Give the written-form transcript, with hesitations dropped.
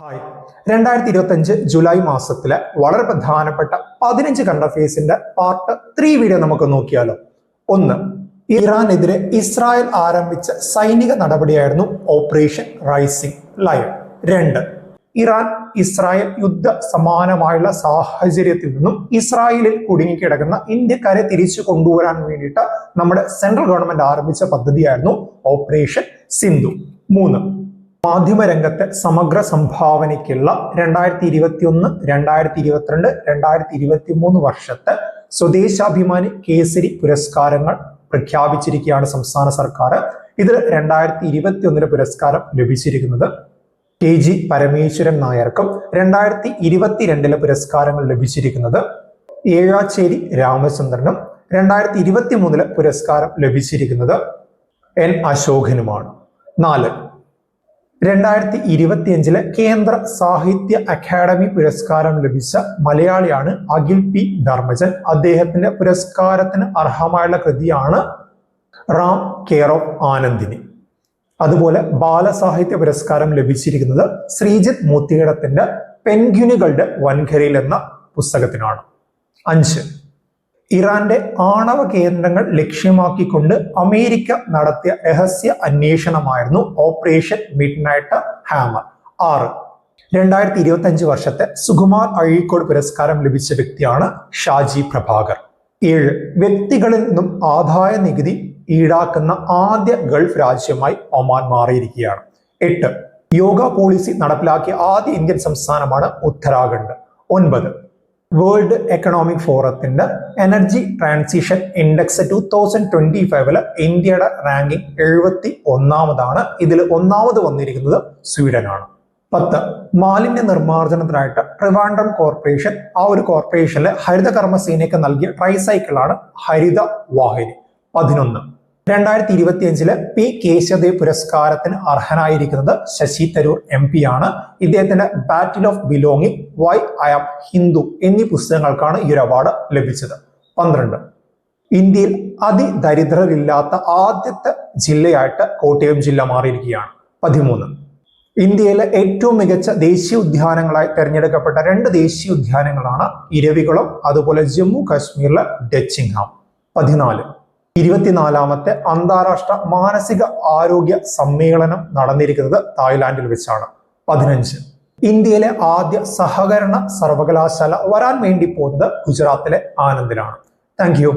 Hi 2025 July മാസത്തിലെ വളരെ പ്രധാനപ്പെട്ട 15 കറണ്ട് അഫയേഴ്സിന്റെ പാർട്ട് 3 വീഡിയോ നമുക്ക് നോക്കിയാലോ. 1. ഇറാനെതിരെ ഇസ്രായേൽ ആരംഭിച്ച സൈനിക നടപടിയായിരുന്നു operation rising lion. 2. Iran Israel യുദ്ധ സമാനമായുള്ള സാഹചര്യത്തിൽ നിന്നും ഇസ്രായേലിൽ കുടുങ്ങിക്കിടക്കുന്ന ഇന്ത്യക്കാരെ തിരിച്ചു കൊണ്ടുവരാൻ വേണ്ടിയിട്ട് നമ്മുടെ സെൻട്രൽ ഗവൺമെന്റ് ആരംഭിച്ച പദ്ധതിയായിരുന്നു ഓപ്പറേഷൻ സിന്ധു. 3. മാധ്യമരംഗത്തെ സമഗ്ര സംഭാവനയ്ക്കുള്ള 2021, 2022, 2023 വർഷത്തെ സ്വദേശാഭിമാനി കേസരി പുരസ്കാരങ്ങൾ പ്രഖ്യാപിച്ചിരിക്കുകയാണ് സംസ്ഥാന സർക്കാർ. ഇതിൽ 2021 പുരസ്കാരം ലഭിച്ചിരിക്കുന്നത് KG പരമേശ്വരൻ നായർക്കും, 2022 പുരസ്കാരങ്ങൾ ലഭിച്ചിരിക്കുന്നത് ഏഴാച്ചേരി രാമചന്ദ്രനും, 2023 പുരസ്കാരം ലഭിച്ചിരിക്കുന്നത് N അശോകനുമാണ്. 4. 2025 കേന്ദ്ര സാഹിത്യ അക്കാദമി പുരസ്കാരം ലഭിച്ച മലയാളിയാണ് അഖിൽ പി ധർമ്മജൻ. അദ്ദേഹത്തിന്റെ പുരസ്കാരത്തിന് അർഹമായുള്ള കൃതിയാണ് റാം കെയർ ഓഫ് ആനന്ദിനി. അതുപോലെ ബാലസാഹിത്യ പുരസ്കാരം ലഭിച്ചിരിക്കുന്നത് ശ്രീജിത്ത് മൂത്തിയിടത്തിന്റെ പെൻഗ്വിനുകളുടെ വൻകരയിൽ എന്ന പുസ്തകത്തിനാണ്. 5. ഇറാന്റെ ആണവ കേന്ദ്രങ്ങൾ ലക്ഷ്യമാക്കിക്കൊണ്ട് അമേരിക്ക നടത്തിയ രഹസ്യ അന്വേഷണമായിരുന്നു ഓപ്പറേഷൻ മിഡ് നൈറ്റ് ഹാമർ. 6. 2025 വർഷത്തെ സുകുമാർ അഴീക്കോട് പുരസ്കാരം ലഭിച്ച വ്യക്തിയാണ് ഷാജി പ്രഭാകർ. 7. വ്യക്തികളിൽ നിന്നും ആദായ നികുതി ഈടാക്കുന്ന ആദ്യ ഗൾഫ് രാജ്യമായി ഒമാൻ മാറിയിരിക്കുകയാണ്. 8. യോഗ പോളിസി നടപ്പിലാക്കിയ ആദ്യ ഇന്ത്യൻ സംസ്ഥാനമാണ് ഉത്തരാഖണ്ഡ്. 9. വേൾഡ് എക്കണോമിക് ഫോറത്തിന്റെ എനർജി ട്രാൻസിഷൻ ഇൻഡെക്സ് 2025 ഇന്ത്യയുടെ റാങ്കിങ് 71-ാമതാണ്. ഇതിൽ 1ാമത് വന്നിരിക്കുന്നത് സ്വീഡനാണ്. 10. മാലിന്യ നിർമ്മാർജ്ജനത്തിനായിട്ട് ട്രിവാൻഡ്രം കോർപ്പറേഷൻ, ആ ഒരു കോർപ്പറേഷനിലെ ഹരിത കർമ്മസേനയ്ക്ക് നൽകിയ ട്രൈസൈക്കിളാണ് ഹരിത വാഹിനി. 11. 2025 പി കേശവദേവ് പുരസ്കാരത്തിന് അർഹനായിരിക്കുന്നത് ശശി തരൂർ MP ആണ്. ഇദ്ദേഹത്തിന്റെ Battle of Belonging, Why I Am Hindu എന്നീ പുസ്തകങ്ങൾക്കാണ് ഈ ഒരു അവാർഡ് ലഭിച്ചത്. 12. ഇന്ത്യയിൽ അതിദരിദ്രരില്ലാത്ത ആദ്യത്തെ ജില്ലയായിട്ട് കോട്ടയം ജില്ല മാറിയിരിക്കുകയാണ്. 13. ഇന്ത്യയിലെ ഏറ്റവും മികച്ച ദേശീയ ഉദ്യാനങ്ങളായി തിരഞ്ഞെടുക്കപ്പെട്ട 2 ദേശീയ ഉദ്യാനങ്ങളാണ് ഇരവികുളം, അതുപോലെ ജമ്മു കാശ്മീരിലെ ഡച്ചിങ്ഹാം. 14. 24ാമത്തെ അന്താരാഷ്ട്ര മാനസിക ആരോഗ്യ സമ്മേളനം നടന്നിരിക്കുന്നത് തായ്ലാന്റിൽ വെച്ചാണ്. 15. ഇന്ത്യയിലെ ആദ്യ സഹകരണ സർവകലാശാല വരാൻ വേണ്ടി പോകുന്നത് ഗുജറാത്തിലെ ആനന്ദിലാണ്. Thank you.